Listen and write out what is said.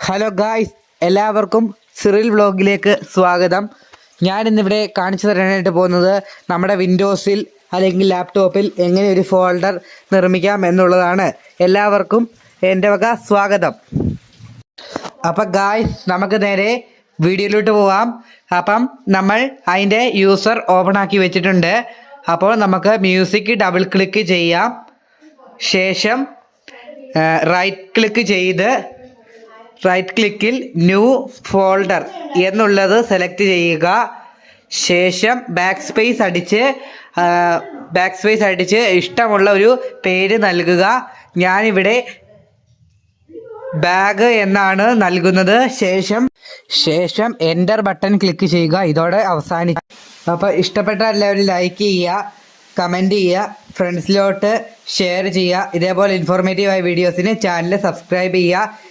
Hello guys, എല്ലാവർക്കും Cyril വ്ളോഗിലേക്ക് സ്വാഗതം. ഞാൻ ഇന്നിവിടെ കാണിച്ചു തരാനായിട്ട് പോകുന്നത് നമ്മുടെ വിൻഡോസിൽ അല്ലെങ്കിൽ ലാപ്ടോപ്പിൽ എങ്ങനെ ഒരു ഫോൾഡർ നിർമ്മിക്കാം എന്നുള്ളതാണ്. എല്ലാവർക്കും എൻ്റെ വക സ്വാഗതം. അപ്പം ഗായ്സ്, നമുക്ക് നേരെ വീഡിയോയിലോട്ട് പോവാം. അപ്പം നമ്മൾ അതിൻ്റെ യൂസർ ഓപ്പൺ ആക്കി വെച്ചിട്ടുണ്ട്. അപ്പോൾ നമുക്ക് മ്യൂസിക് ഡബിൾ ക്ലിക്ക് ചെയ്യാം. ശേഷം റൈറ്റ് ക്ലിക്കിൽ ന്യൂ ഫോൾഡർ എന്നുള്ളത് സെലക്ട് ചെയ്യുക. ശേഷം ബാക്ക് സ്പേസ് അടിച്ച് ഇഷ്ടമുള്ള ഒരു പേര് നൽകുക. ഞാനിവിടെ ബാഗ് എന്നാണ് നൽകുന്നത്. ശേഷം എൻ്റർ ബട്ടൺ ക്ലിക്ക് ചെയ്യുക. ഇതോടെ അവസാനിച്ചു. അപ്പോൾ ഇഷ്ടപ്പെട്ട എല്ലാവരും ലൈക്ക് ചെയ്യുക, കമൻറ്റ് ചെയ്യുക, ഫ്രണ്ട്സിലോട്ട് ഷെയർ ചെയ്യുക. ഇതേപോലെ ഇൻഫോർമേറ്റീവായ വീഡിയോസിന് ചാനൽ സബ്സ്ക്രൈബ് ചെയ്യുക.